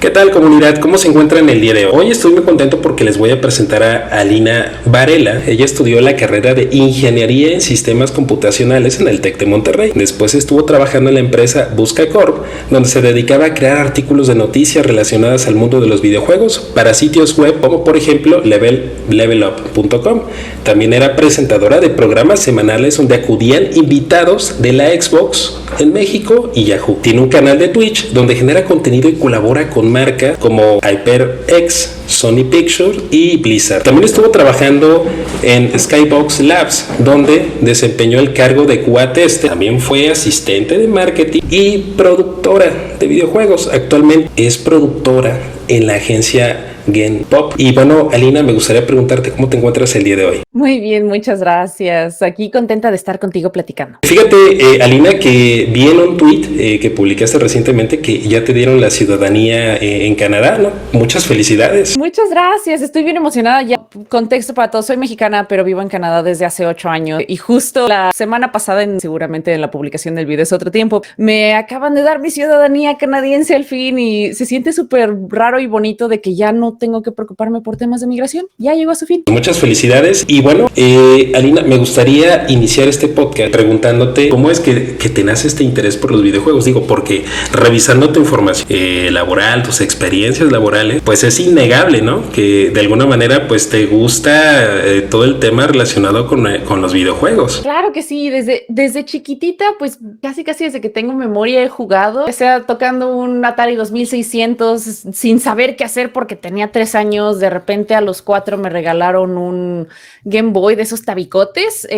¿Qué tal, comunidad? ¿Cómo se encuentran el día de hoy? Hoy estoy muy contento porque les voy a presentar a Alina Varela. Ella estudió la carrera de Ingeniería en Sistemas Computacionales en el TEC de Monterrey. Después estuvo trabajando en la empresa Busca Corp, donde se dedicaba a crear artículos de noticias relacionadas al mundo de los videojuegos para sitios web como por ejemplo levelup.com. También era presentadora de programas semanales donde acudían invitados de la Xbox en México y Yahoo. Tiene un canal de Twitch donde genera contenido y colabora con marcas como HyperX, Sony Pictures y Blizzard. También estuvo trabajando en Skybox Labs, donde desempeñó el cargo de QA Tester. También fue asistente de marketing y productora de videojuegos. Actualmente es productora en la agencia Gen Pop. Y bueno, Alina, me gustaría preguntarte cómo te encuentras el día de hoy. Muy bien, muchas gracias. Aquí contenta de estar contigo platicando. Fíjate, Alina, que vi en un tweet que publicaste recientemente que ya te dieron la ciudadanía en Canadá, ¿no? Muchas felicidades. Muchas gracias, estoy bien emocionada. Ya, contexto para todos, soy mexicana, pero vivo en Canadá desde hace 8 años y justo la semana pasada, seguramente en la publicación del video es otro tiempo, me acaban de dar mi ciudadanía canadiense al fin y se siente súper raro y bonito de que ya no tengo que preocuparme por temas de migración. Ya llegó a su fin. Muchas felicidades. Y bueno, Alina, me gustaría iniciar este podcast preguntándote cómo es que te nace este interés por los videojuegos. Digo, porque revisando tu información laboral, tus experiencias laborales, pues es innegable, ¿no? Que de alguna manera pues te gusta todo el tema relacionado con los videojuegos. Claro que sí, desde chiquitita, pues casi desde que tengo memoria he jugado, o sea, tocando un Atari 2600 sin saber qué hacer porque tenía 3 años. De repente a los 4 me regalaron un Game Boy de esos tabicotes,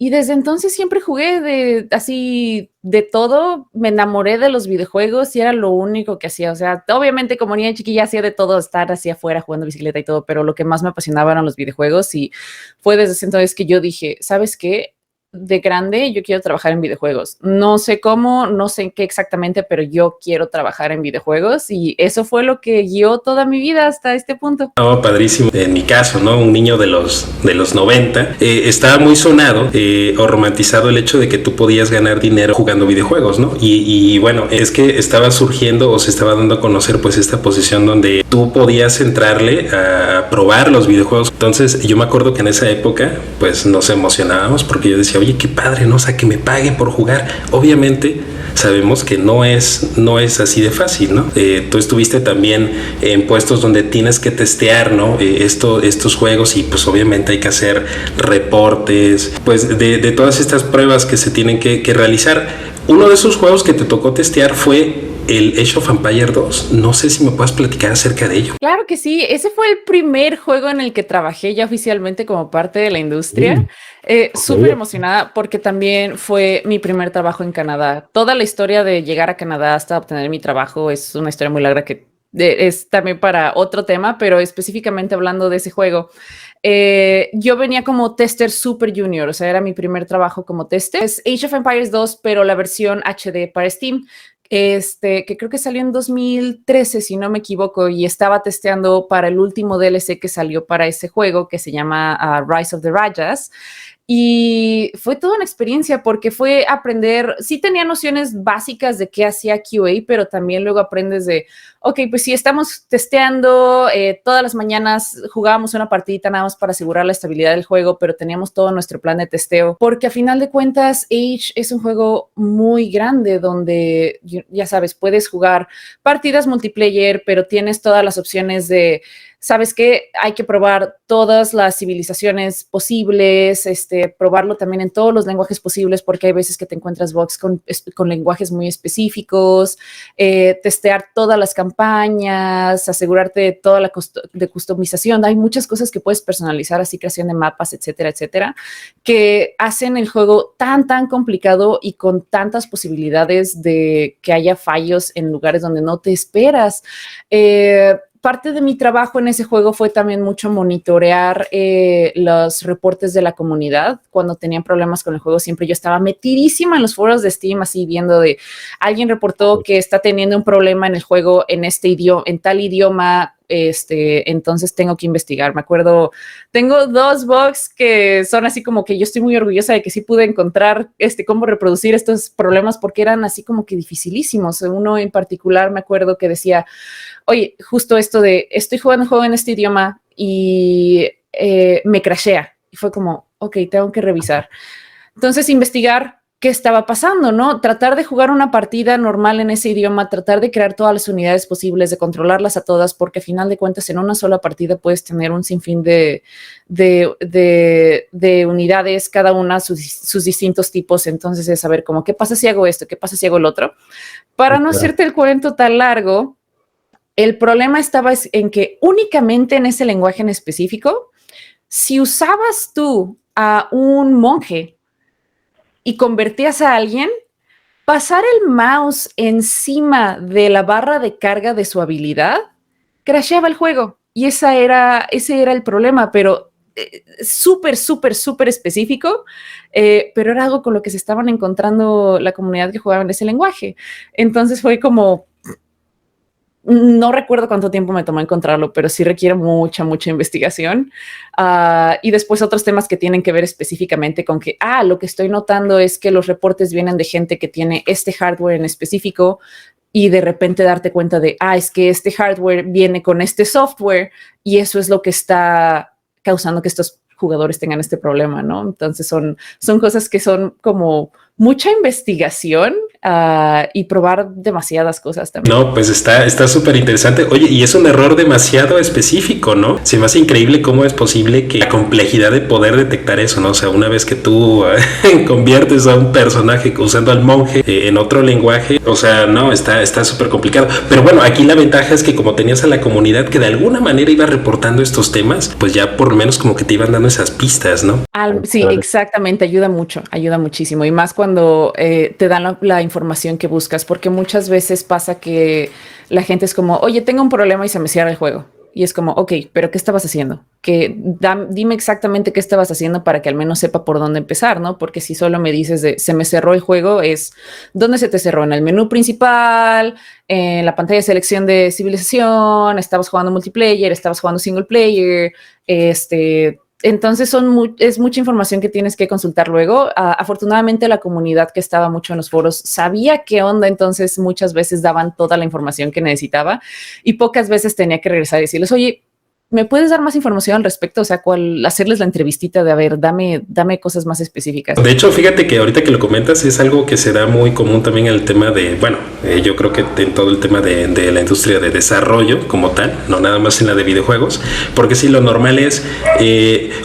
y desde entonces siempre jugué de todo. Me enamoré de los videojuegos y era lo único que hacía. O sea, obviamente como niña chiquilla hacía de todo, estar así afuera jugando bicicleta y todo, pero lo que más me apasionaba eran los videojuegos y fue desde ese entonces que yo dije, ¿sabes qué? De grande yo quiero trabajar en videojuegos. No sé cómo, no sé qué exactamente, pero yo quiero trabajar en videojuegos y eso fue lo que guió toda mi vida hasta este punto. Oh, padrísimo. En mi caso, ¿no? Un niño de los 90, estaba muy sonado o romantizado el hecho de que tú podías ganar dinero jugando videojuegos, ¿no? Y bueno, es que estaba surgiendo o se estaba dando a conocer pues esta posición donde tú podías entrarle a probar los videojuegos. Entonces yo me acuerdo que en esa época pues nos emocionábamos porque yo decía, oye, qué padre, ¿no? O sea, que me paguen por jugar. Obviamente sabemos que no es así de fácil, ¿no? Tú estuviste también en puestos donde tienes que testear, ¿no? Estos juegos y pues obviamente hay que hacer reportes, pues de todas estas pruebas que se tienen que realizar. Uno de esos juegos que te tocó testear fue el Age of Empires 2. No sé si me puedes platicar acerca de ello. Claro que sí, ese fue el primer juego en el que trabajé ya oficialmente como parte de la industria. Súper emocionada porque también fue mi primer trabajo en Canadá. Toda la historia de llegar a Canadá hasta obtener mi trabajo es una historia muy larga que es también para otro tema, pero específicamente hablando de ese juego, yo venía como tester super junior, o sea, era mi primer trabajo como tester. Es Age of Empires 2, pero la versión HD para Steam. Que creo que salió en 2013, si no me equivoco, y estaba testeando para el último DLC que salió para ese juego, que se llama Rise of the Rajas. Y fue toda una experiencia porque fue aprender, sí tenía nociones básicas de qué hacía QA, pero también luego aprendes de, ok, pues si estamos testeando, todas las mañanas jugábamos una partidita nada más para asegurar la estabilidad del juego, pero teníamos todo nuestro plan de testeo, porque a final de cuentas Age es un juego muy grande donde, ya sabes, puedes jugar partidas multiplayer, pero tienes todas las opciones de, ¿sabes qué? Hay que probar todas las civilizaciones posibles, probarlo también en todos los lenguajes posibles, porque hay veces que te encuentras bugs con lenguajes muy específicos, testear todas las campañas, asegurarte de toda la de customización. Hay muchas cosas que puedes personalizar, así creación de mapas, etcétera, etcétera, que hacen el juego tan complicado y con tantas posibilidades de que haya fallos en lugares donde no te esperas. Parte de mi trabajo en ese juego fue también mucho monitorear los reportes de la comunidad. Cuando tenían problemas con el juego, siempre yo estaba metidísima en los foros de Steam, así viendo de alguien reportó que está teniendo un problema en el juego en este idioma, en tal idioma, entonces tengo que investigar. Me acuerdo, tengo 2 bugs que son así como que yo estoy muy orgullosa de que sí pude encontrar cómo reproducir estos problemas porque eran así como que dificilísimos. Uno en particular me acuerdo que decía, oye, justo esto de estoy jugando un juego en este idioma y me crashea. Y fue como, ok, tengo que revisar. Entonces, investigar qué estaba pasando, ¿no? Tratar de jugar una partida normal en ese idioma, tratar de crear todas las unidades posibles, de controlarlas a todas, porque a final de cuentas en una sola partida puedes tener un sinfín de unidades, cada una sus distintos tipos. Entonces es saber como, ¿qué pasa si hago esto? ¿Qué pasa si hago el otro? Para no hacerte el cuento tan largo, el problema estaba en que únicamente en ese lenguaje en específico, si usabas tú a un monje y convertías a alguien, pasar el mouse encima de la barra de carga de su habilidad, crasheaba el juego. Y ese era el problema, pero súper, súper, súper específico, pero era algo con lo que se estaban encontrando la comunidad que jugaba en ese lenguaje. Entonces fue como, no recuerdo cuánto tiempo me tomó encontrarlo, pero sí requiere mucha, mucha investigación. Y después otros temas que tienen que ver específicamente con que, lo que estoy notando es que los reportes vienen de gente que tiene este hardware en específico y de repente darte cuenta de, es que este hardware viene con este software y eso es lo que está causando que estos jugadores tengan este problema, ¿no? Entonces son cosas que son como mucha investigación y probar demasiadas cosas también. No, pues está súper interesante. Oye, y es un error demasiado específico, ¿no? Se me hace increíble cómo es posible que la complejidad de poder detectar eso, ¿no? O sea, una vez que tú conviertes a un personaje usando al monje en otro lenguaje, o sea, no, está súper complicado. Pero bueno, aquí la ventaja es que como tenías a la comunidad que de alguna manera iba reportando estos temas, pues ya por lo menos como que te iban dando esas pistas, ¿no? Sí, exactamente, ayuda muchísimo. Y más cuando te dan la información que buscas, porque muchas veces pasa que la gente es como, oye, tengo un problema y se me cierra el juego. Y es como, ok, pero ¿qué estabas haciendo? Dime exactamente qué estabas haciendo para que al menos sepa por dónde empezar, ¿no? Porque si solo me dices de se me cerró el juego, es ¿dónde se te cerró? ¿En el menú principal? ¿En la pantalla de selección de civilización? ¿Estabas jugando multiplayer? ¿Estabas jugando single player? Entonces es mucha información que tienes que consultar luego. Afortunadamente la comunidad que estaba mucho en los foros sabía qué onda, entonces muchas veces daban toda la información que necesitaba y pocas veces tenía que regresar y decirles, oye, ¿me puedes dar más información al respecto? O sea, hacerles la entrevistita de, a ver, dame cosas más específicas. De hecho, fíjate que ahorita que lo comentas es algo que se da muy común también en el tema de, yo creo que en todo el tema de la industria de desarrollo como tal, no nada más en la de videojuegos, porque si lo normal es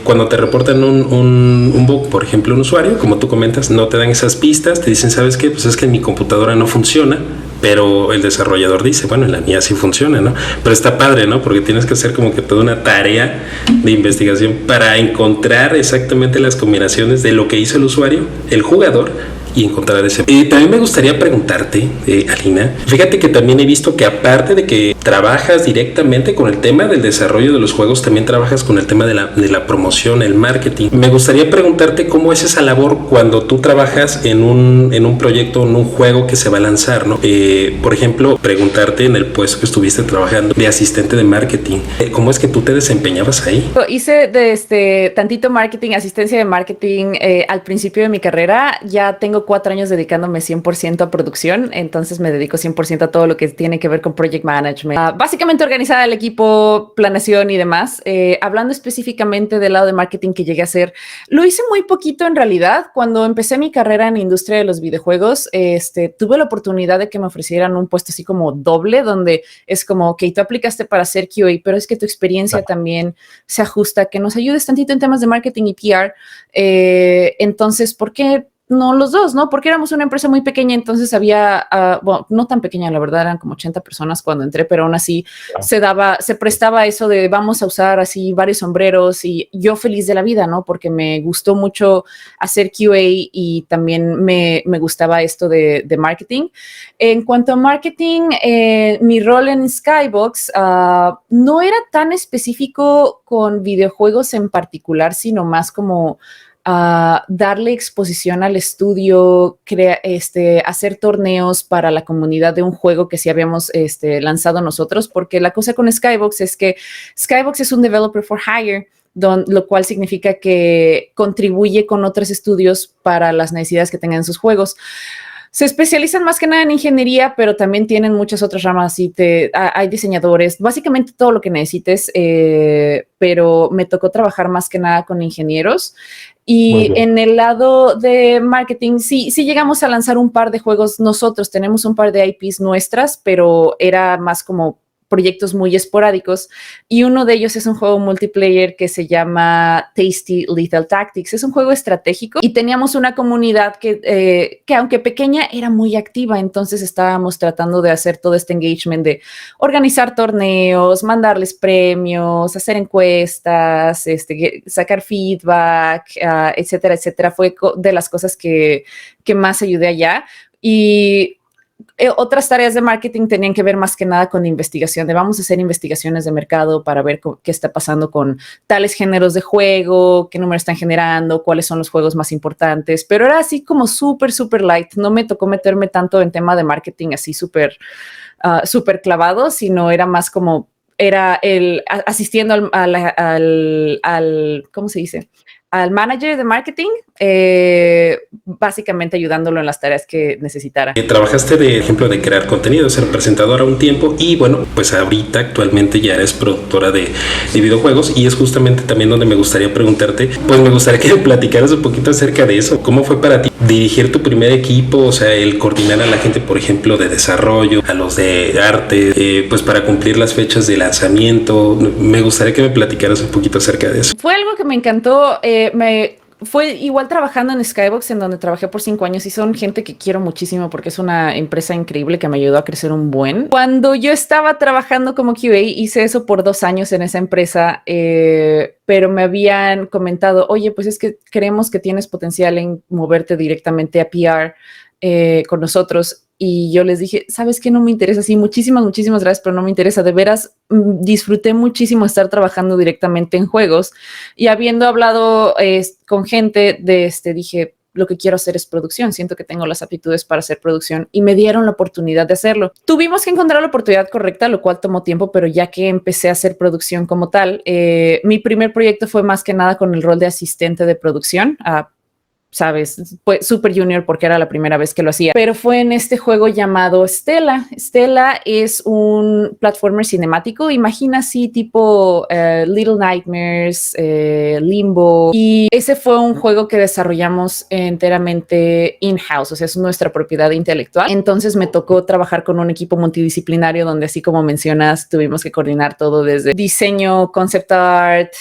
cuando te reportan un bug, por ejemplo, un usuario, como tú comentas, no te dan esas pistas, te dicen, ¿sabes qué? Pues es que mi computadora no funciona, pero el desarrollador dice, bueno, en la mía sí funciona, ¿no? Pero está padre, ¿no? Porque tienes que hacer como que toda una tarea de investigación para encontrar exactamente las combinaciones de lo que hizo el usuario, el jugador, y encontrar ese. También me gustaría preguntarte, Alina, fíjate que también he visto que aparte de que trabajas directamente con el tema del desarrollo de los juegos, también trabajas con el tema de la promoción, el marketing. Me gustaría preguntarte cómo es esa labor cuando tú trabajas en un proyecto, en un juego que se va a lanzar, ¿no? Por ejemplo, preguntarte en el puesto que estuviste trabajando de asistente de marketing, ¿cómo es que tú te desempeñabas ahí? Hice tantito marketing, asistencia de marketing al principio de mi carrera. Ya tengo 4 años dedicándome 100% a producción, entonces me dedico 100% a todo lo que tiene que ver con project management. Básicamente organizar el equipo, planeación y demás. Hablando específicamente del lado de marketing que llegué a hacer, lo hice muy poquito en realidad. Cuando empecé mi carrera en la industria de los videojuegos, tuve la oportunidad de que me ofrecieran un puesto así como doble, donde es como, ok, tú aplicaste para hacer QA, pero es que tu experiencia también se ajusta, que nos ayudes tantito en temas de marketing y PR. Entonces, ¿por qué no los dos, no? Porque éramos una empresa muy pequeña, entonces había, bueno, no tan pequeña, la verdad, eran como 80 personas cuando entré, pero aún así se prestaba eso de vamos a usar así varios sombreros y yo feliz de la vida, ¿no? Porque me gustó mucho hacer QA y también me gustaba esto de marketing. En cuanto a marketing, mi rol en Skybox no era tan específico con videojuegos en particular, sino más como darle exposición al estudio, hacer torneos para la comunidad de un juego que sí habíamos lanzado nosotros, porque la cosa con Skybox es que Skybox es un developer for hire, lo cual significa que contribuye con otros estudios para las necesidades que tengan sus juegos. Se especializan más que nada en ingeniería, pero también tienen muchas otras ramas. Hay diseñadores, básicamente todo lo que necesites, pero me tocó trabajar más que nada con ingenieros. Y en el lado de marketing, sí llegamos a lanzar un par de juegos nosotros. Tenemos un par de IPs nuestras, pero era más como proyectos muy esporádicos, y uno de ellos es un juego multiplayer que se llama Tasty Lethal Tactics. Es un juego estratégico y teníamos una comunidad que aunque pequeña era muy activa, entonces estábamos tratando de hacer todo este engagement de organizar torneos, mandarles premios, hacer encuestas, sacar feedback, etcétera, etcétera. Fue de las cosas que más ayudé allá. Y otras tareas de marketing tenían que ver más que nada con investigación, de vamos a hacer investigaciones de mercado para ver qué está pasando con tales géneros de juego, qué números están generando, cuáles son los juegos más importantes, pero era así como súper light. No me tocó meterme tanto en tema de marketing así súper clavado, sino era más como era asistiendo al ¿cómo se dice? Al manager de marketing, básicamente ayudándolo en las tareas que necesitara. Trabajaste de ejemplo de crear contenido, ser presentadora un tiempo y bueno, pues ahorita actualmente ya eres productora de videojuegos, y es justamente también donde me gustaría preguntarte, pues me gustaría que me platicaras un poquito acerca de eso. ¿Cómo fue para ti dirigir tu primer equipo? O sea, el coordinar a la gente, por ejemplo, de desarrollo, a los de arte, pues para cumplir las fechas de lanzamiento. Me gustaría que me platicaras un poquito acerca de eso. Fue algo que me encantó. Fue igual trabajando en Skybox, en donde trabajé por 5 años, y son gente que quiero muchísimo porque es una empresa increíble que me ayudó a crecer un buen. Cuando yo estaba trabajando como QA, hice eso por 2 años en esa empresa, pero me habían comentado, oye, pues es que creemos que tienes potencial en moverte directamente a PR con nosotros. Y yo les dije, ¿sabes qué? No me interesa. Sí, muchísimas gracias, pero no me interesa. De veras, disfruté muchísimo estar trabajando directamente en juegos, y habiendo hablado con gente dije, lo que quiero hacer es producción. Siento que tengo las aptitudes para hacer producción, y me dieron la oportunidad de hacerlo. Tuvimos que encontrar la oportunidad correcta, lo cual tomó tiempo, pero ya que empecé a hacer producción como tal, mi primer proyecto fue más que nada con el rol de asistente de producción. ¿Sabes? Fue Super Junior porque era la primera vez que lo hacía, pero fue en este juego llamado Stella. Stella es un platformer cinemático, imagina así tipo Little Nightmares, Limbo, y ese fue un juego que desarrollamos enteramente in-house, o sea, es nuestra propiedad intelectual. Entonces me tocó trabajar con un equipo multidisciplinario donde, así como mencionas, tuvimos que coordinar todo desde diseño, concept art,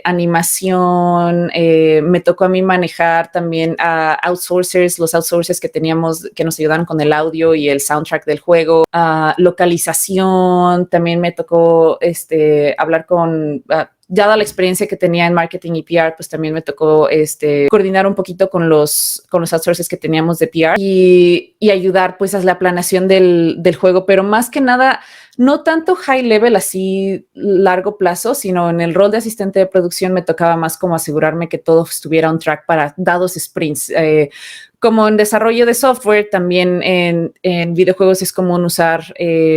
animación. Me tocó a mí manejar también a outsourcers, los outsourcers que teníamos que nos ayudaron con el audio y el soundtrack del juego, localización. También me tocó hablar con dada la experiencia que tenía en marketing y PR, pues también me tocó coordinar un poquito con los outsourcers que teníamos de PR y ayudar pues a la planeación del juego, pero más que nada no tanto high level así largo plazo, sino en el rol de asistente de producción me tocaba más como asegurarme que todo estuviera on track para dados sprints. Como en desarrollo de software, también en videojuegos es común usar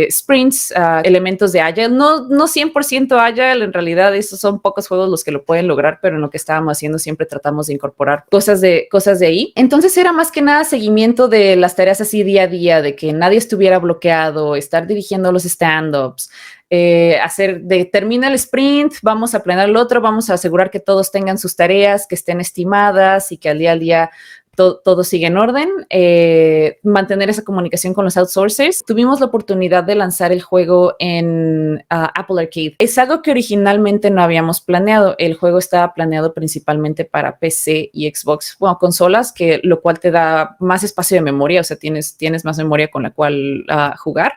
sprints, elementos de Agile. No 100% Agile, en realidad esos son pocos juegos los que lo pueden lograr, pero en lo que estábamos haciendo siempre tratamos de incorporar cosas de ahí. Entonces era más que nada seguimiento de las tareas así día a día, de que nadie estuviera bloqueado, estar dirigiendo los stand-ups, termina el sprint, vamos a planear el otro, vamos a asegurar que todos tengan sus tareas, que estén estimadas y que al día todo sigue en orden, mantener esa comunicación con los outsourcers. Tuvimos la oportunidad de lanzar el juego en Apple Arcade. Es algo que originalmente no habíamos planeado. El juego estaba planeado principalmente para PC y Xbox, bueno, consolas, lo cual te da más espacio de memoria, o sea, tienes más memoria con la cual jugar.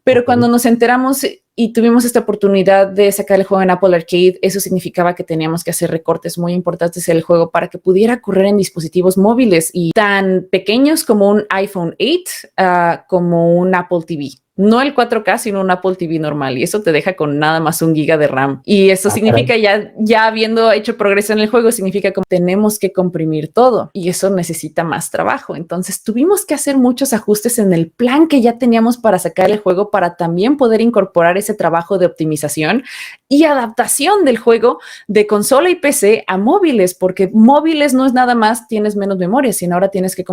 Pero cuando nos enteramos y tuvimos esta oportunidad de sacar el juego en Apple Arcade, eso significaba que teníamos que hacer recortes muy importantes en el juego para que pudiera correr en dispositivos móviles y tan pequeños como un iPhone 8 como un Apple TV. no el 4K, sino un Apple TV normal. Y eso te deja con nada más 1 GB de RAM. Y eso significa ya habiendo hecho progreso en el juego, significa que tenemos que comprimir todo y eso necesita más trabajo. Entonces tuvimos que hacer muchos ajustes en el plan que ya teníamos para sacar el juego, para también poder incorporar ese trabajo de optimización y adaptación del juego de consola y PC a móviles, porque móviles no es nada más tienes menos memoria, sino ahora tienes que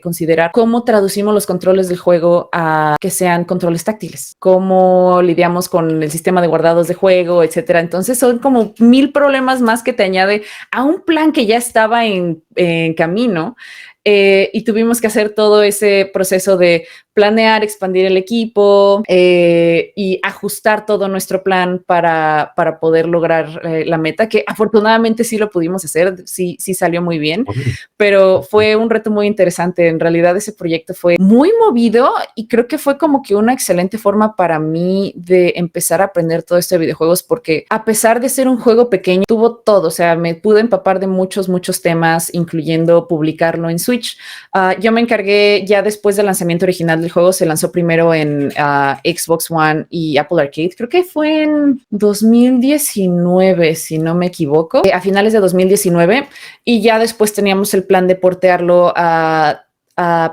considerar cómo traducimos los controles del juego a que sean controles táctiles, cómo lidiamos con el sistema de guardados de juego, etcétera. Entonces son como 1000 problemas más que te añade a un plan que ya estaba en camino. Y tuvimos que hacer todo ese proceso de planear, expandir el equipo y ajustar todo nuestro plan para poder lograr la meta, que afortunadamente sí lo pudimos hacer, sí salió muy bien, pero fue un reto muy interesante. En realidad ese proyecto fue muy movido y creo que fue como que una excelente forma para mí de empezar a aprender todo esto de videojuegos, porque a pesar de ser un juego pequeño, tuvo todo, o sea, me pude empapar de muchos temas, incluyendo publicarlo en Switch. Yo me encargué ya después del lanzamiento original del juego, se lanzó primero en Xbox One y Apple Arcade, creo que fue en 2019, si no me equivoco, a finales de 2019, y ya después teníamos el plan de portearlo a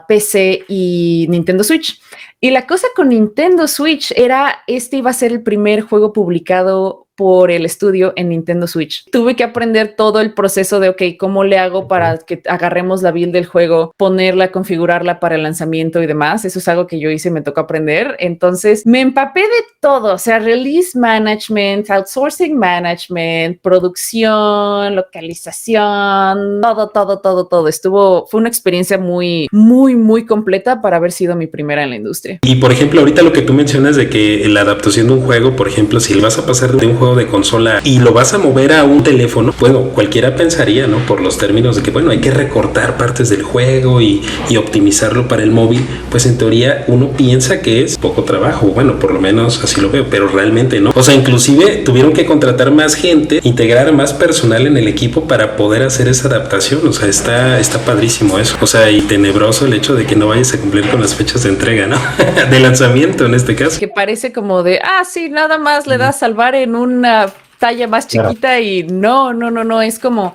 PC y Nintendo Switch. Y la cosa con Nintendo Switch era, iba a ser el primer juego publicado por el estudio en Nintendo Switch. Tuve que aprender todo el proceso de, ok, ¿cómo le hago para que agarremos la build del juego, ponerla, configurarla para el lanzamiento y demás? Eso es algo que yo hice y me tocó aprender. Entonces me empapé de todo, o sea, release management, outsourcing management, producción, localización, todo. Fue una experiencia muy completa para haber sido mi primera en la industria. Y por ejemplo, ahorita lo que tú mencionas de que la adaptación de un juego, por ejemplo, si le vas a pasar de un juego de consola y lo vas a mover a un teléfono, bueno, cualquiera pensaría, ¿no? Por los términos de que, bueno, hay que recortar partes del juego y optimizarlo para el móvil, pues en teoría uno piensa que es poco trabajo, bueno, por lo menos así lo veo, pero realmente no. O sea, inclusive tuvieron que contratar más gente, integrar más personal en el equipo para poder hacer esa adaptación. O sea, está padrísimo eso. O sea, y tenebroso el hecho de que no vayas a cumplir con las fechas de entrega, ¿no? De lanzamiento en este caso. Que parece como de, sí, nada más le das salvar en una talla más chiquita y no, es como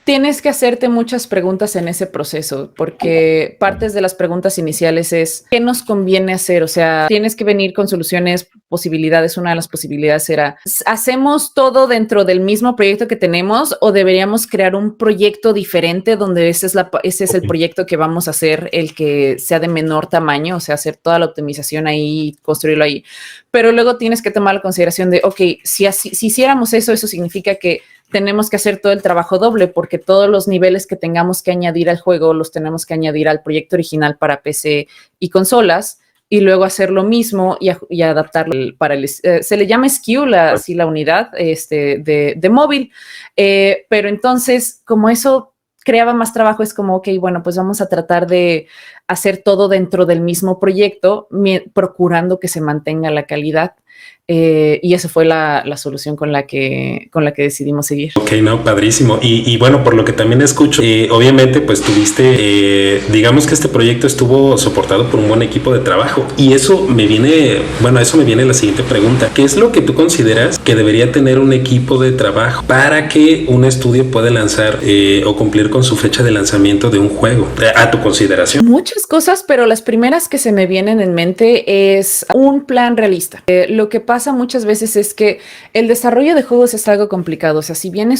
tienes que hacerte muchas preguntas en ese proceso, porque partes de las preguntas iniciales es ¿qué nos conviene hacer? O sea, tienes que venir con soluciones, posibilidades. Una de las posibilidades era ¿hacemos todo dentro del mismo proyecto que tenemos o deberíamos crear un proyecto diferente donde ese es el proyecto que vamos a hacer, el que sea de menor tamaño, o sea, hacer toda la optimización ahí, construirlo ahí? Pero luego tienes que tomar la consideración de, ok, si hiciéramos eso significa que tenemos que hacer todo el trabajo doble, porque todos los niveles que tengamos que añadir al juego los tenemos que añadir al proyecto original para PC y consolas, y luego hacer lo mismo y adaptarlo para se le llama SKU, la unidad de móvil. Pero entonces, como eso creaba más trabajo, es como, ok, bueno, pues vamos a tratar de hacer todo dentro del mismo proyecto, procurando que se mantenga la calidad. Y esa fue la solución con la que decidimos seguir. Ok, no, padrísimo. Y bueno, por lo que también escucho, obviamente pues tuviste, digamos que este proyecto estuvo soportado por un buen equipo de trabajo, y eso me viene la siguiente pregunta. ¿Qué es lo que tú consideras que debería tener un equipo de trabajo para que un estudio pueda lanzar o cumplir con su fecha de lanzamiento de un juego, a tu consideración? Muchas cosas, pero las primeras que se me vienen en mente es un plan realista. Lo que pasa muchas veces es que el desarrollo de juegos es algo complicado. O sea, si bien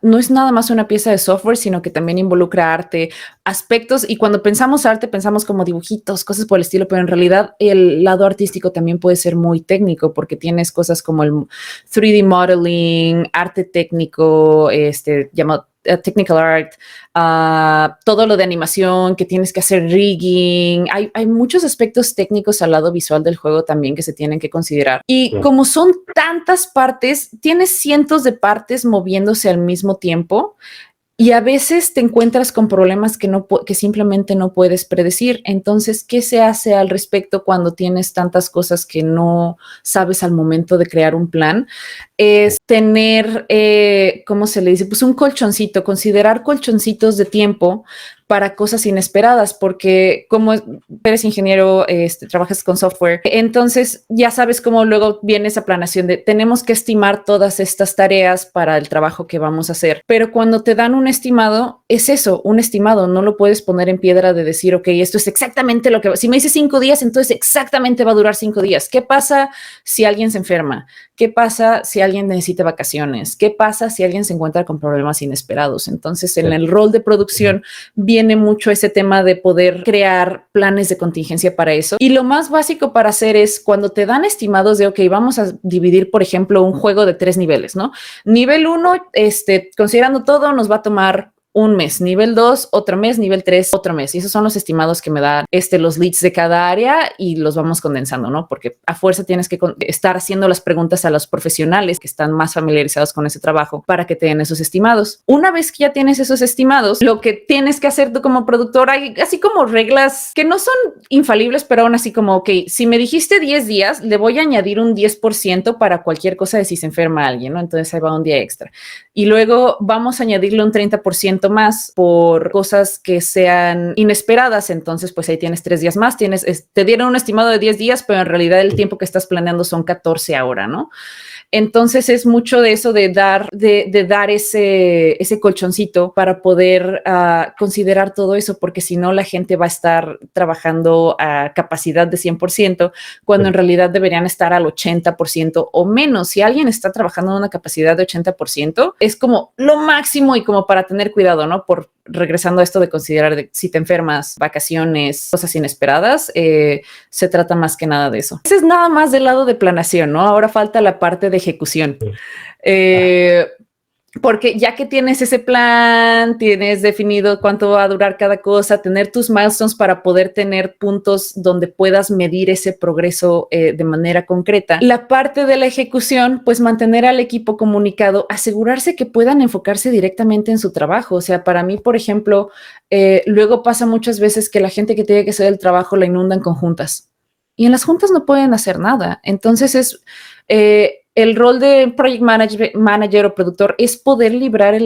no es nada más una pieza de software, sino que también involucra arte, aspectos, y cuando pensamos arte pensamos como dibujitos, cosas por el estilo, pero en realidad el lado artístico también puede ser muy técnico, porque tienes cosas como el 3D modeling, arte técnico, llamado technical art, todo lo de animación, que tienes que hacer rigging. Hay muchos aspectos técnicos al lado visual del juego también que se tienen que considerar. Y como son tantas partes, tienes cientos de partes moviéndose al mismo tiempo. Y a veces te encuentras con problemas que simplemente no puedes predecir. Entonces, ¿qué se hace al respecto cuando tienes tantas cosas que no sabes al momento de crear un plan? Es tener, ¿cómo se le dice? Pues un colchoncito, considerar colchoncitos de tiempo para cosas inesperadas, porque como eres ingeniero, trabajas con software, entonces ya sabes cómo luego viene esa planeación de tenemos que estimar todas estas tareas para el trabajo que vamos a hacer. Pero cuando te dan un estimado, es eso, un estimado, no lo puedes poner en piedra de decir, ok, esto es exactamente lo que, si me dice 5 días, entonces exactamente va a durar 5 días. ¿Qué pasa si alguien se enferma? ¿Qué pasa si alguien necesita vacaciones? ¿Qué pasa si alguien se encuentra con problemas inesperados? Entonces, en el rol de producción viene mucho ese tema de poder crear planes de contingencia para eso. Y lo más básico para hacer es cuando te dan estimados de, ok, vamos a dividir, por ejemplo, un juego de 3 niveles, ¿no? Nivel 1, considerando todo, nos va a tomar un mes, nivel 2, otro mes, nivel 3, otro mes. Y esos son los estimados que me dan los leads de cada área y los vamos condensando, ¿no? Porque a fuerza tienes que estar haciendo las preguntas a los profesionales que están más familiarizados con ese trabajo para que te den esos estimados. Una vez que ya tienes esos estimados, lo que tienes que hacer tú como productor, hay así como reglas que no son infalibles, pero aún así como, ok, si me dijiste 10 días, le voy a añadir un 10% para cualquier cosa de si se enferma alguien, ¿no? Entonces ahí va un día extra. Y luego vamos a añadirle un 30% más por cosas que sean inesperadas. Entonces, pues ahí tienes 3 días más. Te dieron un estimado de 10 días, pero en realidad el tiempo que estás planeando son 14 ahora, ¿no? Entonces es mucho de eso de dar ese colchoncito para poder considerar todo eso, porque si no la gente va a estar trabajando a capacidad de 100%, cuando en realidad deberían estar al 80% o menos. Si alguien está trabajando en una capacidad de 80%, es como lo máximo y como para tener cuidado, ¿no? Regresando a esto de considerar si te enfermas, vacaciones, cosas inesperadas, se trata más que nada de eso. Ese es nada más del lado de planeación, ¿no? Ahora falta la parte de ejecución. Porque ya que tienes ese plan, tienes definido cuánto va a durar cada cosa, tener tus milestones para poder tener puntos donde puedas medir ese progreso de manera concreta. La parte de la ejecución, pues mantener al equipo comunicado, asegurarse que puedan enfocarse directamente en su trabajo. O sea, para mí, por ejemplo, luego pasa muchas veces que la gente que tiene que hacer el trabajo la inundan con juntas. Y en las juntas no pueden hacer nada. Entonces el rol de project manager o productor es poder librar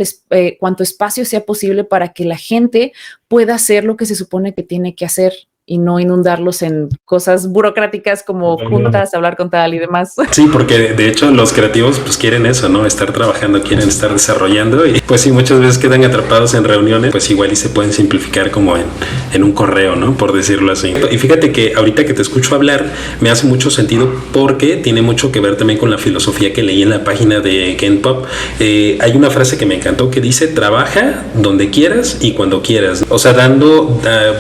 cuanto espacio sea posible para que la gente pueda hacer lo que se supone que tiene que hacer y no inundarlos en cosas burocráticas como juntas, hablar con tal y demás. Sí, porque de hecho los creativos pues quieren eso, ¿no? Estar trabajando, quieren estar desarrollando y pues sí, muchas veces quedan atrapados en reuniones, pues igual y se pueden simplificar como en un correo, ¿no? Por decirlo así. Y fíjate que ahorita que te escucho hablar me hace mucho sentido porque tiene mucho que ver también con la filosofía que leí en la página de Genpop. Hay una frase que me encantó que dice, trabaja donde quieras y cuando quieras. O sea,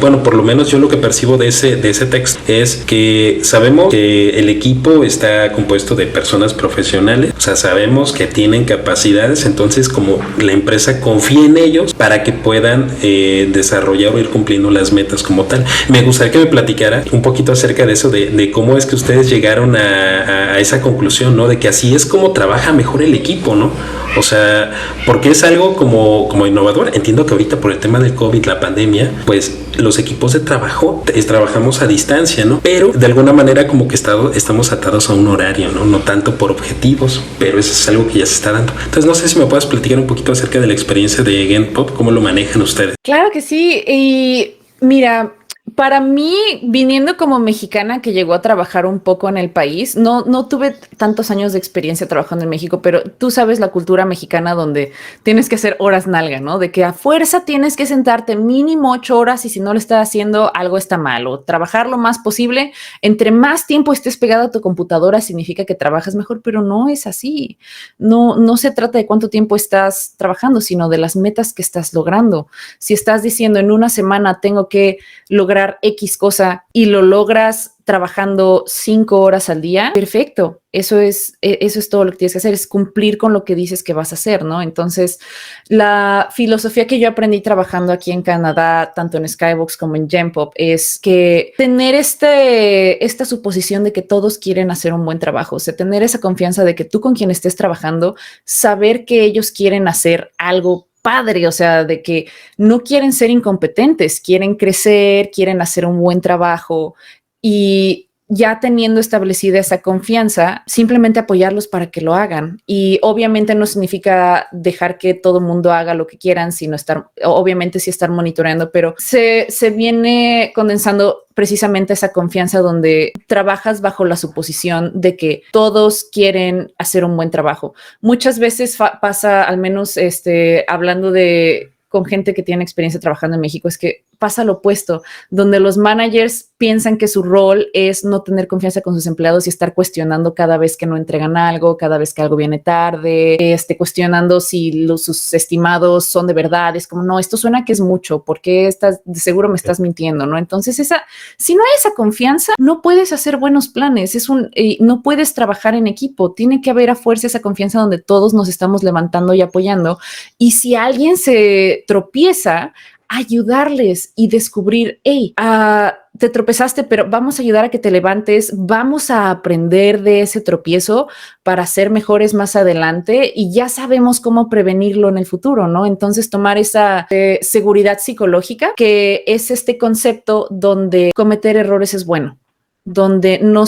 bueno, por lo menos yo lo que percibo de ese texto es que sabemos que el equipo está compuesto de personas profesionales, o sea, sabemos que tienen capacidades, entonces como la empresa confía en ellos para que puedan desarrollar o ir cumpliendo las metas como tal. Me gustaría que me platicara un poquito acerca de eso, de cómo es que ustedes llegaron a esa conclusión, ¿no? De que así es como trabaja mejor el equipo, ¿no? O sea, porque es algo como innovador. Entiendo que ahorita por el tema del COVID, la pandemia, pues los equipos de trabajo trabajamos a distancia, ¿no? Pero de alguna manera como que estamos atados a un horario, ¿no? No tanto por objetivos, pero eso es algo que ya se está dando. Entonces no sé si me puedes platicar un poquito acerca de la experiencia de Genpop, cómo lo manejan ustedes. Claro que sí. Y mira, para mí, viniendo como mexicana que llegó a trabajar un poco en el país, no tuve tantos años de experiencia trabajando en México, pero tú sabes la cultura mexicana donde tienes que hacer horas nalga, ¿no? De que a fuerza tienes que sentarte mínimo 8 horas y si no lo estás haciendo, algo está mal. O trabajar lo más posible. Entre más tiempo estés pegado a tu computadora significa que trabajas mejor, pero no es así. No se trata de cuánto tiempo estás trabajando, sino de las metas que estás logrando. Si estás diciendo en una semana tengo que lograr X cosa y lo logras trabajando 5 horas al día, perfecto. Eso es todo lo que tienes que hacer, es cumplir con lo que dices que vas a hacer, ¿no? Entonces, la filosofía que yo aprendí trabajando aquí en Canadá, tanto en Skybox como en Genpop, es que tener esta suposición de que todos quieren hacer un buen trabajo, o sea, tener esa confianza de que tú con quien estés trabajando, saber que ellos quieren hacer algo padre, o sea, de que no quieren ser incompetentes, quieren crecer, quieren hacer un buen trabajo y ya teniendo establecida esa confianza, simplemente apoyarlos para que lo hagan. Y obviamente no significa dejar que todo el mundo haga lo que quieran, sino obviamente sí estar monitoreando, pero se viene condensando precisamente esa confianza donde trabajas bajo la suposición de que todos quieren hacer un buen trabajo. Muchas veces pasa, al menos hablando con gente que tiene experiencia trabajando en México, es que pasa lo opuesto, donde los managers piensan que su rol es no tener confianza con sus empleados y estar cuestionando cada vez que no entregan algo, cada vez que algo viene tarde, cuestionando si sus estimados son de verdad. Es como, no, esto suena que es mucho, porque de seguro me estás mintiendo, ¿no? Entonces, si no hay esa confianza, no puedes hacer buenos planes, no puedes trabajar en equipo, tiene que haber a fuerza esa confianza donde todos nos estamos levantando y apoyando. Y si alguien se tropieza, ayudarles y descubrir, hey, te tropezaste, pero vamos a ayudar a que te levantes, vamos a aprender de ese tropiezo para ser mejores más adelante y ya sabemos cómo prevenirlo en el futuro, ¿no? Entonces tomar esa seguridad psicológica, que es este concepto donde cometer errores es bueno, donde no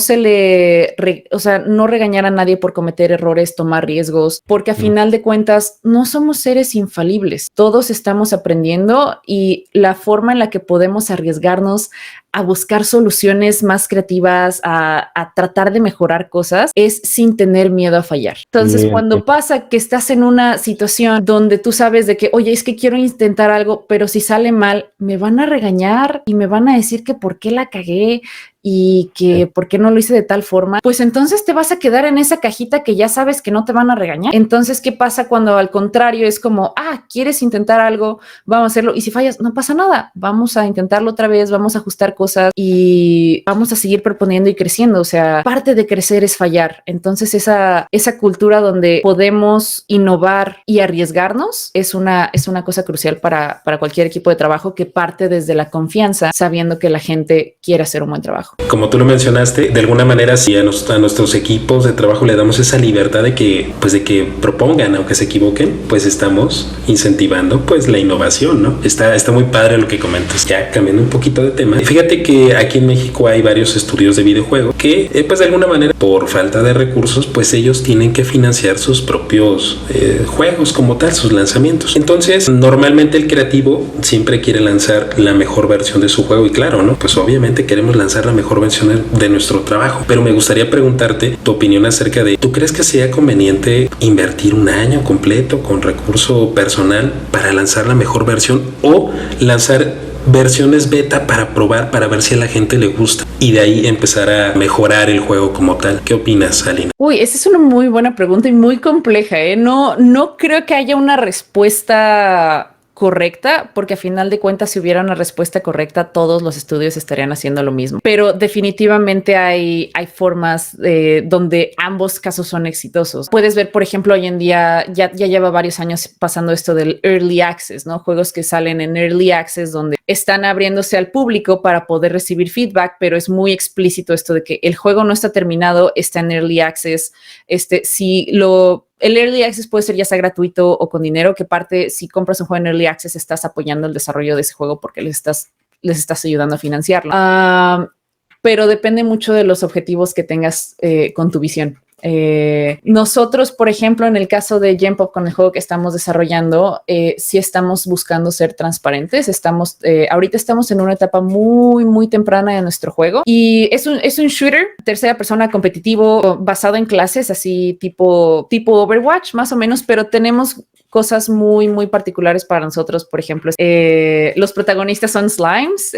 no regañar a nadie por cometer errores, tomar riesgos, porque a final de cuentas no somos seres infalibles. Todos estamos aprendiendo y la forma en la que podemos arriesgarnos a buscar soluciones más creativas, a tratar de mejorar cosas, es sin tener miedo a fallar. Entonces, cuando pasa que estás en una situación donde tú sabes de que, oye, es que quiero intentar algo, pero si sale mal, me van a regañar y me van a decir que por qué la cagué y que por qué no lo hice de tal forma, pues entonces te vas a quedar en esa cajita que ya sabes que no te van a regañar. Entonces, ¿qué pasa cuando al contrario es como, quieres intentar algo, vamos a hacerlo, y si fallas, no pasa nada, vamos a intentarlo otra vez, vamos a ajustar cosas y vamos a seguir proponiendo y creciendo? O sea, parte de crecer es fallar. Entonces, esa cultura donde podemos innovar y arriesgarnos es una cosa crucial para cualquier equipo de trabajo, que parte desde la confianza, sabiendo que la gente quiere hacer un buen trabajo. Como tú lo mencionaste, de alguna manera, si a nuestros equipos de trabajo le damos esa libertad de que propongan, aunque se equivoquen, pues estamos incentivando pues la innovación, ¿no? Está muy padre lo que comentas. Ya cambiando un poquito de tema, fíjate que aquí en México hay varios estudios de videojuegos que pues de alguna manera, por falta de recursos, pues ellos tienen que financiar sus propios juegos como tal, sus lanzamientos. Entonces, normalmente el creativo siempre quiere lanzar la mejor versión de su juego, y claro, ¿no? Pues obviamente queremos lanzar la mejor versión de nuestro trabajo, pero me gustaría preguntarte tu opinión acerca de, ¿tú crees que sea conveniente invertir un año completo con recurso personal para lanzar la mejor versión, o lanzar versiones beta para probar, para ver si a la gente le gusta y de ahí empezar a mejorar el juego como tal? ¿Qué opinas, Alina? Uy, esa es una muy buena pregunta y muy compleja, ¿eh? No creo que haya una respuesta correcta, porque a final de cuentas, si hubiera una respuesta correcta, todos los estudios estarían haciendo lo mismo. Pero definitivamente hay formas donde ambos casos son exitosos. Puedes ver, por ejemplo, hoy en día ya lleva varios años pasando esto del Early Access, ¿no? Juegos que salen en Early Access donde están abriéndose al público para poder recibir feedback, pero es muy explícito esto de que el juego no está terminado, está en Early Access. El Early Access puede ser ya sea gratuito o con dinero, que parte, si compras un juego en Early Access, estás apoyando el desarrollo de ese juego porque les estás ayudando a financiarlo. Pero depende mucho de los objetivos que tengas con tu visión. Nosotros, por ejemplo, en el caso de Genpop, con el juego que estamos desarrollando, sí estamos buscando ser transparentes. Ahorita estamos en una etapa muy, muy temprana de nuestro juego y es un shooter, tercera persona competitivo, basado en clases, así tipo Overwatch, más o menos, pero tenemos cosas muy, muy particulares para nosotros. Por ejemplo, los protagonistas son slimes.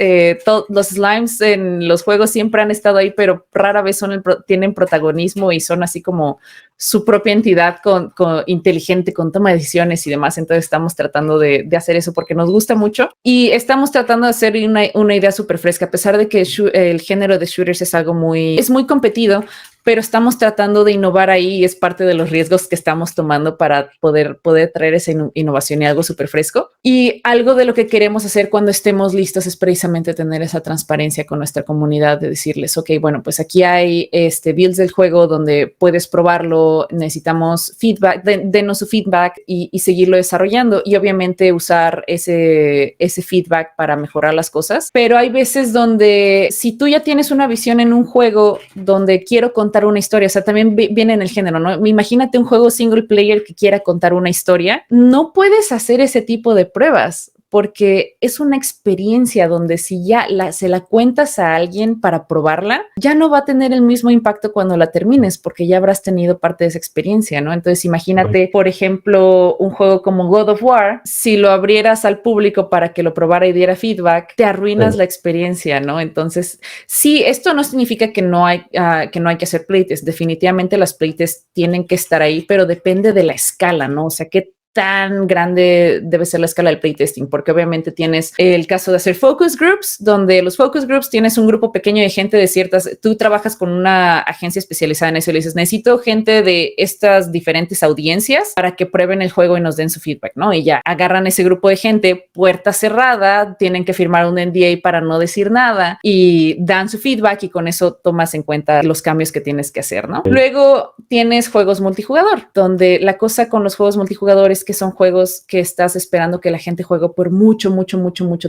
Los slimes en los juegos siempre han estado ahí, pero rara vez tienen protagonismo y son así como su propia entidad con inteligente, con toma de decisiones y demás. Entonces estamos tratando de hacer eso porque nos gusta mucho y estamos tratando de hacer una idea súper fresca, a pesar de que el género de shooters es muy competido. pero estamos tratando de innovar ahí y es parte de los riesgos que estamos tomando para poder traer esa innovación y algo súper fresco. Y algo de lo que queremos hacer cuando estemos listos es precisamente tener esa transparencia con nuestra comunidad, de decirles, ok, bueno, pues aquí hay builds del juego donde puedes probarlo, necesitamos feedback, denos su feedback y seguirlo desarrollando, y obviamente usar ese feedback para mejorar las cosas. Pero hay veces donde si tú ya tienes una visión en un juego donde quiero contar una historia, o sea, también viene en el género, ¿no? Imagínate un juego single player que quiera contar una historia, no puedes hacer ese tipo de pruebas, porque es una experiencia donde si ya se la cuentas a alguien para probarla, ya no va a tener el mismo impacto cuando la termines, porque ya habrás tenido parte de esa experiencia, ¿no? Entonces imagínate, por ejemplo, un juego como God of War, si lo abrieras al público para que lo probara y diera feedback, te arruinas la experiencia, ¿no? Entonces, sí, esto no significa que no hay que hacer playtests. Definitivamente las playtests tienen que estar ahí, pero depende de la escala, ¿no? O sea, qué tan grande debe ser la escala del playtesting, porque obviamente tienes el caso de hacer focus groups, donde los focus groups tienes un grupo pequeño de gente de ciertas, tú trabajas con una agencia especializada en eso y le dices, necesito gente de estas diferentes audiencias para que prueben el juego y nos den su feedback, ¿no? Y ya agarran ese grupo de gente, puerta cerrada, tienen que firmar un NDA para no decir nada y dan su feedback, y con eso tomas en cuenta los cambios que tienes que hacer, ¿no? Luego tienes juegos multijugador, donde la cosa con los juegos multijugadores que son juegos que estás esperando que la gente juegue por mucho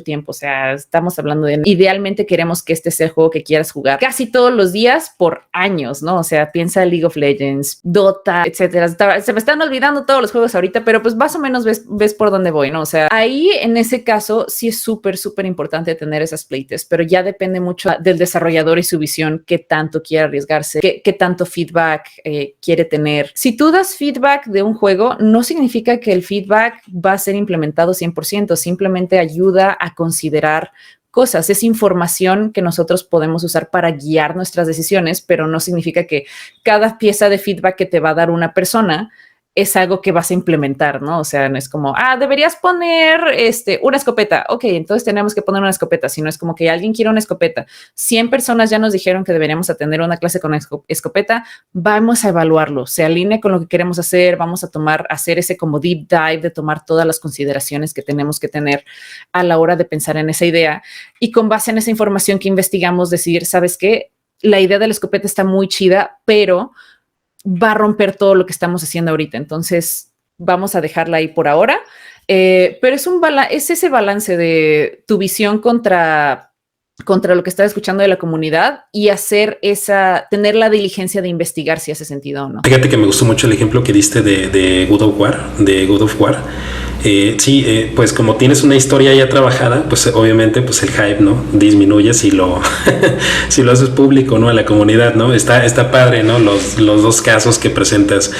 tiempo. O sea, estamos hablando de, idealmente queremos que este sea el juego que quieras jugar casi todos los días por años, ¿no? O sea, piensa League of Legends, Dota, etcétera. Se me están olvidando todos los juegos ahorita, pero pues más o menos ves por dónde voy, ¿no? O sea, ahí en ese caso sí es súper importante tener esas playtests, pero ya depende mucho del desarrollador y su visión, qué tanto quiere arriesgarse, qué tanto feedback quiere tener. Si tú das feedback de un juego, no significa que el feedback va a ser implementado 100%, simplemente ayuda a considerar cosas, es información que nosotros podemos usar para guiar nuestras decisiones, pero no significa que cada pieza de feedback que te va a dar una persona es algo que vas a implementar, ¿no? O sea, no es como, deberías poner una escopeta. Ok, entonces tenemos que poner una escopeta, sino es como que alguien quiere una escopeta. 100 personas ya nos dijeron que deberíamos atender una clase con escopeta. Vamos a evaluarlo. Se alinea con lo que queremos hacer. Vamos a hacer ese como deep dive de tomar todas las consideraciones que tenemos que tener a la hora de pensar en esa idea. Y con base en esa información que investigamos, decir, ¿sabes qué? La idea de la escopeta está muy chida, pero va a romper todo lo que estamos haciendo ahorita. Entonces vamos a dejarla ahí por ahora. Pero es ese balance de tu visión contra lo que estás escuchando de la comunidad y tener la diligencia de investigar si hace sentido o no. Fíjate que me gustó mucho el ejemplo que diste de God of War. Pues como tienes una historia ya trabajada, pues obviamente pues el hype, ¿no? Disminuye si lo haces público, ¿no? A la comunidad, ¿no? Está padre, ¿no? Los dos casos que presentas.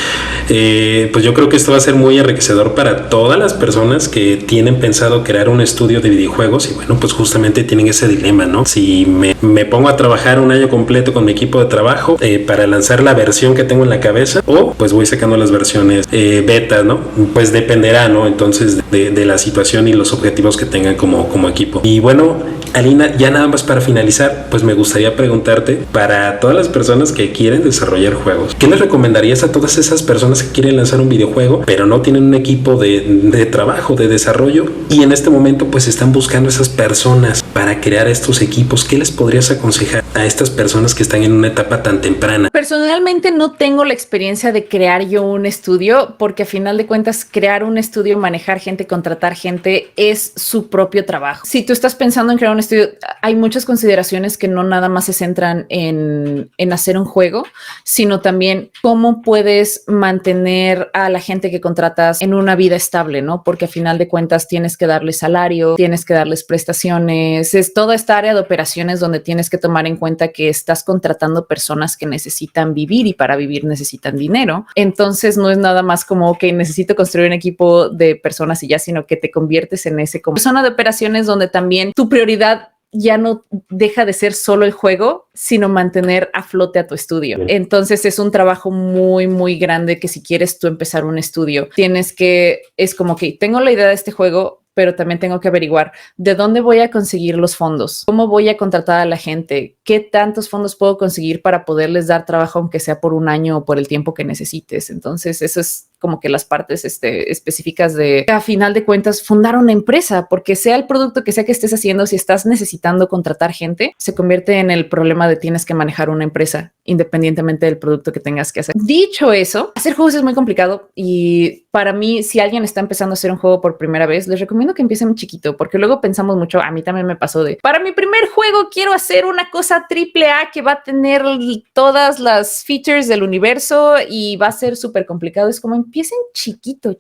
Pues yo creo que esto va a ser muy enriquecedor para todas las personas que tienen pensado crear un estudio de videojuegos y bueno, pues justamente tienen ese dilema, ¿no? Si me pongo a trabajar un año completo con mi equipo de trabajo para lanzar la versión que tengo en la cabeza, o pues voy sacando las versiones beta, ¿no? Pues dependerá, ¿no? Entonces de la situación y los objetivos que tengan como equipo. Y bueno, Alina, ya nada más para finalizar, pues me gustaría preguntarte, para todas las personas que quieren desarrollar juegos, ¿qué les recomendarías a todas esas personas que quieren lanzar un videojuego pero no tienen un equipo de trabajo, de desarrollo, y en este momento pues están buscando esas personas para crear estos equipos? ¿Qué les podrías aconsejar a estas personas que están en una etapa tan temprana? Personalmente no tengo la experiencia de crear yo un estudio, porque a final de cuentas crear un estudio, manejar gente, contratar gente es su propio trabajo. Si tú estás pensando en crear un estudio, hay muchas consideraciones que no nada más se centran en hacer un juego, sino también cómo puedes mantener a la gente que contratas en una vida estable, ¿no? Porque a final de cuentas tienes que darles salario, tienes que darles prestaciones, es toda esta área de operaciones donde tienes que tomar en cuenta que estás contratando personas que necesitan vivir y para vivir necesitan dinero. Entonces no es nada más como, ok, necesito construir un equipo de personas y ya, sino que te conviertes en ese como persona de operaciones donde también tu prioridad ya no deja de ser solo el juego, sino mantener a flote a tu estudio. Entonces es un trabajo muy grande que si quieres tú empezar un estudio, es como que tengo la idea de este juego, pero también tengo que averiguar de dónde voy a conseguir los fondos, cómo voy a contratar a la gente, qué tantos fondos puedo conseguir para poderles dar trabajo, aunque sea por un año o por el tiempo que necesites. Entonces, eso es como que las partes específicas de, a final de cuentas, fundar una empresa, porque sea el producto que sea que estés haciendo, si estás necesitando contratar gente, se convierte en el problema de tienes que manejar una empresa independientemente del producto que tengas que hacer. Dicho eso, hacer juegos es muy complicado y para mí, si alguien está empezando a hacer un juego por primera vez, les recomiendo que empiecen chiquito, porque luego pensamos mucho, a mí también me pasó de, para mi primer juego quiero hacer una cosa triple A que va a tener todas las features del universo y va a ser súper complicado. Es como empiecen chiquito,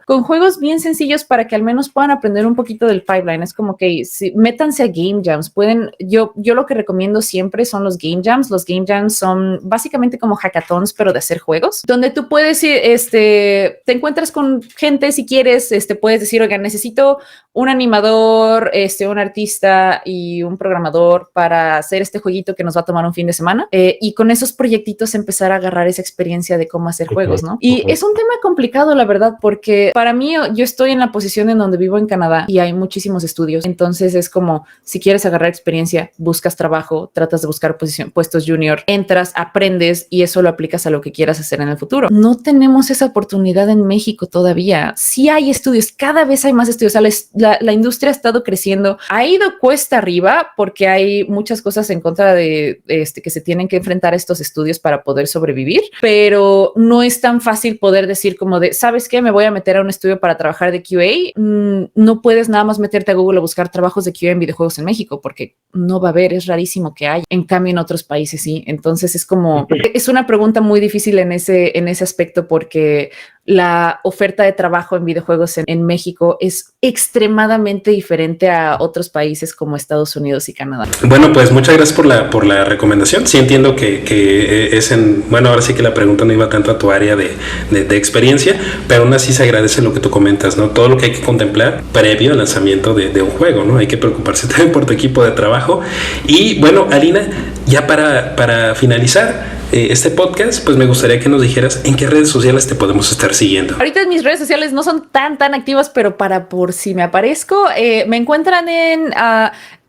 con juegos bien sencillos para que al menos puedan aprender un poquito del pipeline. Es como que si, métanse a game jams, pueden, yo lo que recomiendo siempre son los game jams. Los game jams son básicamente como hackathons, pero de hacer juegos, donde tú puedes ir, te encuentras con gente si quieres, puedes decir, oiga, necesito un animador, un artista y un programador para hacer este jueguito que nos va a tomar un fin de semana. Y con esos proyectitos empezar a agarrar esa experiencia de cómo hacer juegos, ¿no? Y es un tema complicado, la verdad, porque para mí yo estoy en la posición en donde vivo en Canadá y hay muchísimos estudios. Entonces es como, si quieres agarrar experiencia, buscas trabajo, tratas de buscar puestos junior, entras, aprendes y eso lo aplicas a lo que quieras hacer en el futuro. No tenemos esa oportunidad en México todavía. Sí hay estudios, cada vez hay más estudios. La industria ha estado creciendo, ha ido cuesta arriba porque hay muchas cosas en contra de que se tienen que enfrentar a estos estudios para poder sobrevivir, pero no es tan fácil poder decir como de, ¿sabes qué? Me voy a meter a un estudio para trabajar de QA. No puedes nada más meterte a Google a buscar trabajos de QA en videojuegos en México porque no va a haber, es rarísimo que haya. En cambio, en otros países sí. Entonces es como, es una pregunta muy difícil en ese aspecto porque la oferta de trabajo en videojuegos en México es extremadamente diferente a otros países como Estados Unidos y Canadá. Bueno, pues muchas gracias por la recomendación. Sí entiendo que es bueno, ahora sí que la pregunta no iba tanto a tu área de experiencia, pero aún así se agradece lo que tú comentas, ¿no? Todo lo que hay que contemplar previo al lanzamiento de un juego, ¿no? Hay que preocuparse también por tu equipo de trabajo. Y bueno, Alina, ya para finalizar este podcast, pues me gustaría que nos dijeras en qué redes sociales te podemos estar siguiendo. Ahorita mis redes sociales no son tan activas, pero por si me aparezco, me encuentran en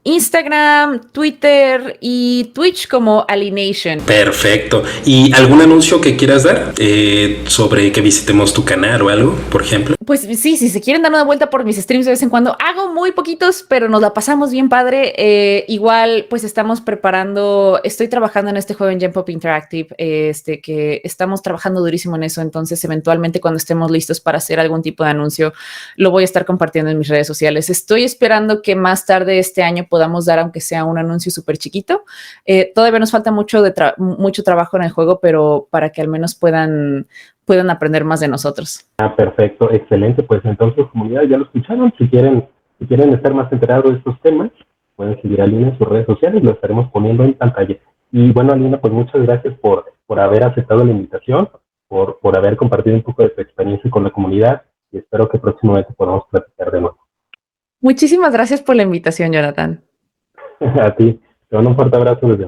Instagram, Twitter y Twitch como Alienation. Perfecto. ¿Y algún anuncio que quieras dar sobre que visitemos tu canal o algo, por ejemplo? Pues sí, si se quieren dar una vuelta por mis streams de vez en cuando, hago muy poquitos, pero nos la pasamos bien padre. Igual, pues estoy trabajando en este juego en Gen Pop Interactive, que estamos trabajando durísimo en eso. Entonces, eventualmente, cuando estemos listos para hacer algún tipo de anuncio, lo voy a estar compartiendo en mis redes sociales. Estoy esperando que más tarde este año podamos dar, aunque sea un anuncio súper chiquito. Todavía nos falta mucho trabajo en el juego, pero para que al menos puedan aprender más de nosotros. Perfecto, excelente. Pues entonces, comunidad, ya lo escucharon. Si quieren estar más enterados de estos temas, pueden seguir a Alina en sus redes sociales, lo estaremos poniendo en pantalla. Y bueno, Alina, pues muchas gracias por haber aceptado la invitación, por haber compartido un poco de tu experiencia con la comunidad y espero que próximamente podamos platicar de nuevo. Muchísimas gracias por la invitación, Jonathan. A ti, te mando un fuerte abrazo desde